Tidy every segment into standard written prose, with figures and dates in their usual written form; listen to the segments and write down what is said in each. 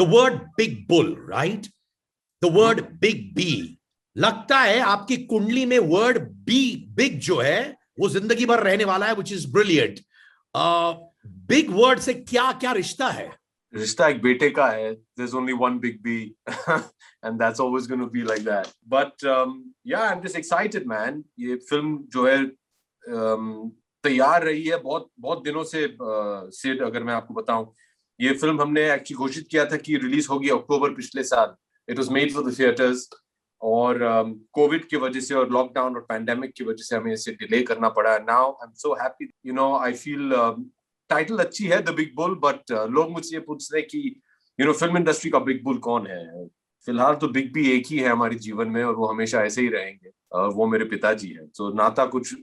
the word big bull, right? The word big B. लगता है आपकी कुंडली में word big जो है वो जिंदगी भर रहने वाला है, which is brilliant. Big word से क्या क्या रिश्ता है? रिश्ता एक बेटे का है. There's only one big B, and that's always going to be like that. But yeah, I'm just excited, man. ये फिल्म जो है तैयार रही है बहुत बहुत दिनों से. सिड, अगर मैं आपको बताऊं, ये फिल्म हमने एक्चुअली घोषित किया था कि रिलीज होगी अक्टूबर पिछले साल. It was made for the theaters, और कोविड की वजह से और लॉकडाउन और पैंडेमिक की वजह से हमें इसे डिले करना पड़ा. Now I am so happy, you know, I feel title अच्छी है, द बिग बुल, बट लोग मुझसे ये पूछ रहे कि यू नो फिल्म इंडस्ट्री का बिग बुल कौन है. फिलहाल तो बिग बी एक ही है हमारे जीवन में, और वो हमेशा ऐसे ही रहेंगे. वो मेरे पिताजी हैं. तो नाता कुछ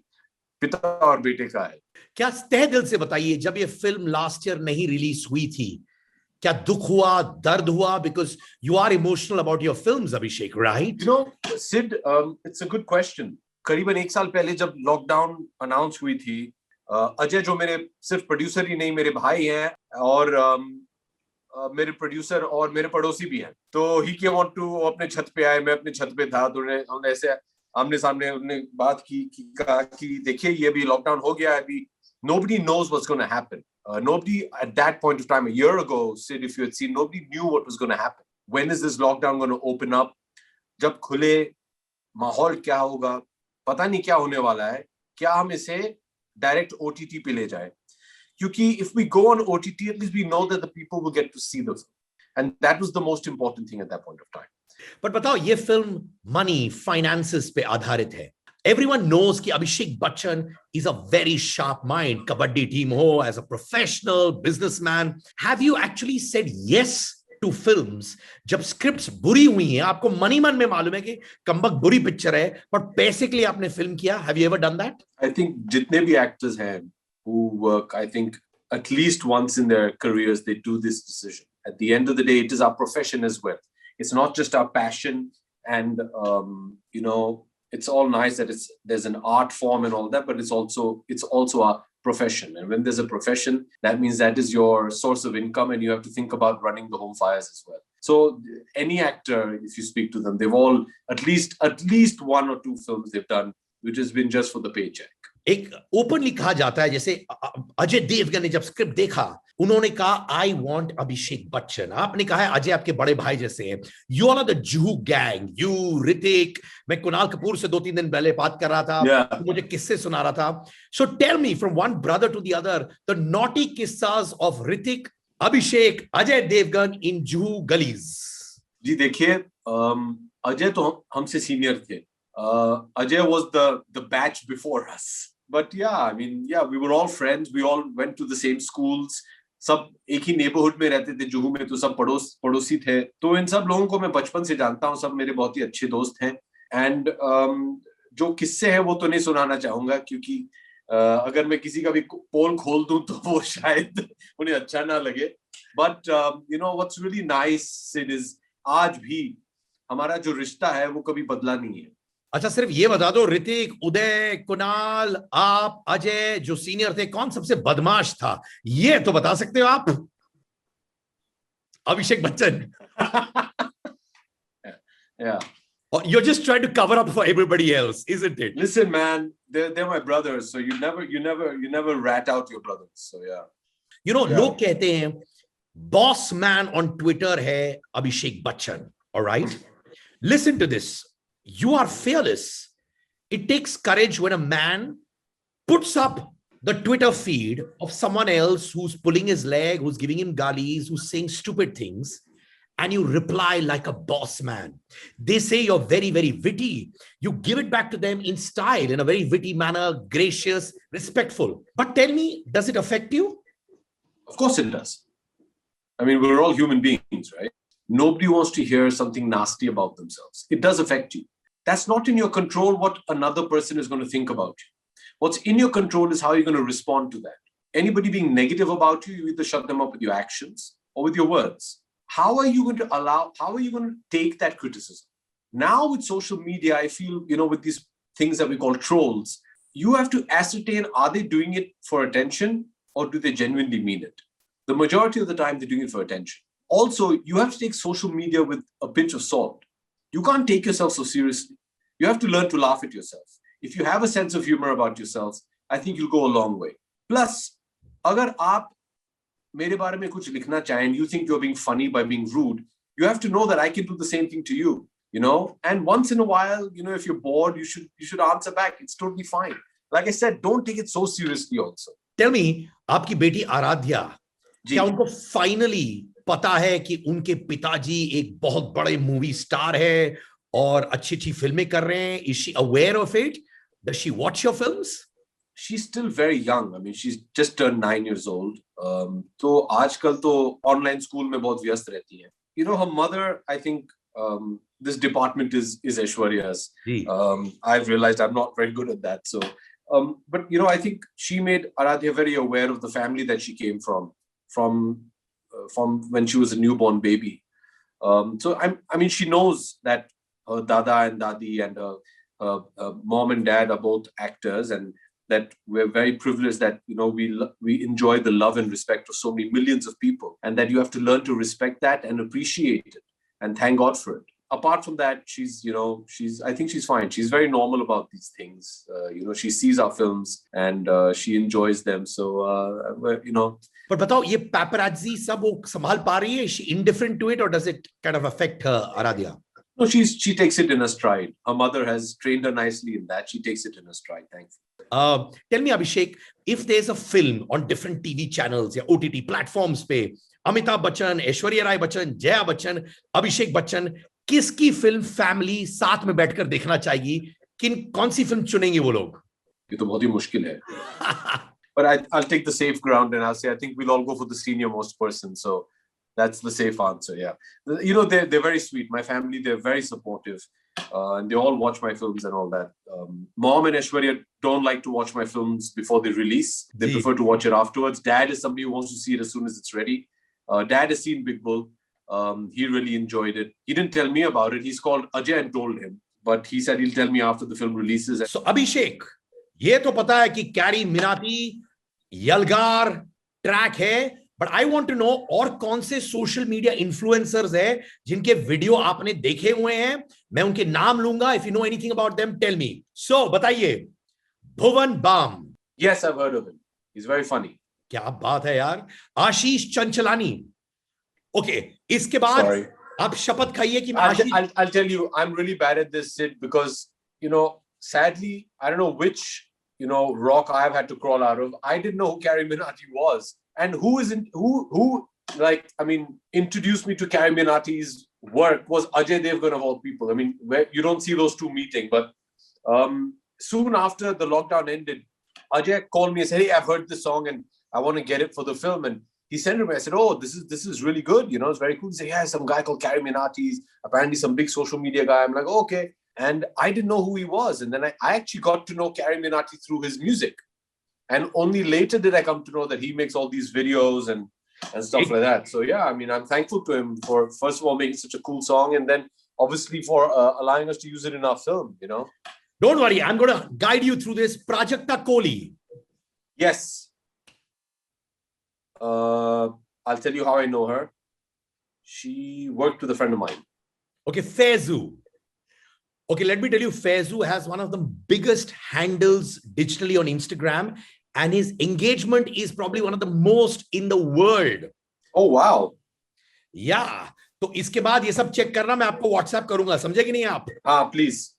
पिता और बेटे का है. क्या तहे दिल से बताइए, जब ये फिल्म लास्ट ईयर नहीं रिलीज हुई थी, क्या दुख हुआ, दर्द हुआ? Because you are emotional about your films, Abhishek, right? You know, Sid, it's a good question. करीबन एक साल पहले जब लॉकडाउन अनाउंस हुई थी, अजय जो मेरे सिर्फ प्रोड्यूसर ही नहीं, मेरे भाई हैं, और मेरे प्रोड्यूसर और मेरे पड़ोसी भी हैं. तो ही केम ऑन टू, अपने छत पे आए, मैं अपने छत पे था, तो हमने ऐसे आमने सामने उन्होंने बात की कहा कि देखिए ये भी लॉकडाउन हो गया है अभी. Nobody knows what's going to happen. Nobody at that point of time, a year ago, Sid, if you had seen, nobody knew what was going to happen. When is this lockdown going to open up? जब खुले, माहौल क्या होगा, पता नहीं क्या होने वाला है. क्या हम इसे डायरेक्ट OTT पे ले जाए? क्योंकि if we go on OTT, at least we know that the people will get to see the film. And that was the most important thing at that point of time. But बताओ, ये film money, finances पे आधारित है. Everyone knows कि Abhishek Bachchan is a very sharp mind. Kabaddi team ho, as a professional businessman. Have you actually said yes to films जब scripts बुरी हुई हैं? आपको मनी मन में मालूम है कि कमबख्त बुरी पिक्चर है, पर पैसे के लिए आपने फिल्म किया. Have you ever done that? I think जितने भी actors हैं who work, I think at least once in their careers they do this decision. At the end of the day, it is our profession as well. It's not just our passion, and you know, it's all nice that there's an art form and all that, but it's also our profession. And when there's a profession, that means that is your source of income, and you have to think about running the home fires as well. So any actor, if you speak to them, they've all at least one or two films they've done which has been just for the paycheck. एक openly कहा जाता है, जैसे अजय देवगन ने जब script देखा, उन्होंने कहा आई वांट अभिषेक बच्चन. आपने कहा है अजय आपके बड़े भाई जैसे हैं. You are the Juhu gang, you, Hrithik. मैं कुणाल कपूर से 2-3 दिन पहले बात कर रहा था, मुझे किस्से सुना रहा था. So tell me, from one brother to the other, the naughty किस्सास ऑफ ऋतिक, अभिषेक, अजय देवगन इन जुहू गलीज. जी देखिए, अजय तो हमसे सीनियर थे. Ajay was the batch before us. But yeah, I mean, yeah, we were all friends. We all went to the same schools. सब एक ही neighborhood में रहते थे जुहू में, तो सब पड़ोसी थे. तो इन सब लोगों को मैं बचपन से जानता हूँ. सब मेरे बहुत ही अच्छे दोस्त हैं. And जो किस्से हैं वो तो नहीं सुनाना चाहूंगा, क्योंकि अगर मैं किसी का भी पोल खोल दूं तो वो शायद उन्हें अच्छा ना लगे. But you know what's really nice, Sid, is आज भी हमारा जो रिश्ता है वो कभी बदला नहीं है. अच्छा, सिर्फ ये बता दो, ऋतिक, उदय, कुणाल, आप, अजय जो सीनियर थे, कौन सबसे बदमाश था? ये तो बता सकते हो आप. Abhishek Bachchan. Yeah. You're just trying to cover up for everybody else, isn't it? Listen, man, they're my brothers, so you never rat out your brothers. So yeah. You know, लोग कहते हैं बॉस मैन ऑन ट्विटर है Abhishek Bachchan. All right? Listen to this. You are fearless. It takes courage when a man puts up the Twitter feed of someone else who's pulling his leg, who's giving him galis, who's saying stupid things, and you reply like a boss man. They say you're very, very witty. You give it back to them in style, in a very witty manner, gracious, respectful. But tell me, does it affect you? Of course it does. I mean, we're all human beings, right? Nobody wants to hear something nasty about themselves. It does affect you. That's not in your control what another person is going to think about you. What's in your control is how you're going to respond to that. Anybody being negative about you, you either shut them up with your actions or with your words. How are you going to take that criticism? Now with social media, I feel, you know, with these things that we call trolls, you have to ascertain, are they doing it for attention or do they genuinely mean it? The majority of the time, they're doing it for attention. also, you have to take social media with a pinch of salt. You can't take yourself so seriously. You have to learn to laugh at yourself. If you have a sense of humor about yourself, I think you'll go a long way. Plus, agar aap mere baare mein kuch likhna chahe and you think you're being funny by being rude, you have to know that I can do the same thing to you, you know? And once in a while, you know, if you're bored, you should answer back. It's totally fine. Like I said, don't take it so seriously also. Tell me, आपकी बेटी आराध्या, क्या उनको finally पता है कि उनके पिताजी एक बहुत बड़े मूवी स्टार है और अच्छी-अच्छी फिल्में कर रहे हैं? Is she aware of it? Does she watch your films? She's still very young. I mean, she's just turned 9 years old. तो आजकल तो ऑनलाइन स्कूल में बहुत व्यस्त रहती है. You know, her mother, I think this department is Aishwarya's. I've realized I'm not very good at that. So, but you know, I think she made Aaradhya very aware of the family that she came from when she was a newborn baby. So I mean, she knows that her dada and dadi and her mom and dad are both actors, and that we're very privileged that, you know, we enjoy the love and respect of so many millions of people, and that you have to learn to respect that and appreciate it and thank God for it. Apart from that, I think she's fine. She's very normal about these things. You know, she sees our films and she enjoys them. So, you know. But बताओ, ये paparazzi सब वो संभाल पा रही है? Is she indifferent to it, or does it kind of affect her, Aaradhya? No, she takes it in a stride. Her mother has trained her nicely in that. She takes it in a stride. Thanks. Tell me, Abhishek, if there's a film on different TV channels or OTT platforms पे Amitabh Bachchan, Aishwarya Rai Bachchan, Jaya Bachchan, Abhishek Bachchan, किसकी film family साथ में बैठकर देखना चाहिए? कौन सी film चुनेंगे वो लोग? ये तो बहुत ही मुश्किल है. But I'll take the safe ground and I'll say I think we'll all go for the senior most person. So that's the safe answer. Yeah, you know, they're very sweet. My family, they're very supportive, and they all watch my films and all that. Mom and Aishwarya don't like to watch my films before they release. They prefer to watch it afterwards. Dad is somebody who wants to see it as soon as it's ready. Dad has seen Big Bull. He really enjoyed it. He didn't tell me about it. He's called Ajay and told him, but he said he'll tell me after the film releases. So Abhishek, ये तो पता है कि carry Minati यलगार track है, but I want to know और कौन से social media influencers है जिनके वीडियो आपने देखे हुए हैं? मैं उनके नाम लूंगा. If you know anything about them, tell me. So बताइए. Bhuvan Bam. Yes, I've heard of him. He's very funny. क्या बात है यार. आशीष चंचलानी. Okay, इसके बाद आप शपथ खाइए कि I'll tell you, I'm really bad at this, Sid, because, you know, sadly, I don't know which, you know, rock I've had to crawl out of. I didn't know who Carrie Minati was, and who like, I mean, introduced me to Carrie Minati's work was Ajay Devgan of all people. I mean, where you don't see those two meeting, but soon after the lockdown ended, Ajay called me and said, "Hey, I've heard this song and I want to get it for the film." And he sent it to me. I said, "Oh, this is really good. You know, it's very cool." He said, "Yeah, some guy called Carrie Minati. Apparently some big social media guy." I'm like, oh, "Okay." And I didn't know who he was. And then I actually got to know Carrie Minati through his music. And only later did I come to know that he makes all these videos and stuff like that. So yeah, I mean, I'm thankful to him for, first of all, making such a cool song, and then obviously for allowing us to use it in our film, you know. Don't worry, I'm going to guide you through this. Prajakta Kohli. Yes. I'll tell you how I know her. She worked with a friend of mine. Okay, Faisu. Okay, let me tell you, Faisu has one of the biggest handles digitally on Instagram, and his engagement is probably one of the most in the world. Oh, wow. Yeah. तो इसके बाद ये सब check करना, मैं आपको WhatsApp करूंगा, समझे कि नहीं आप? हाँ, please.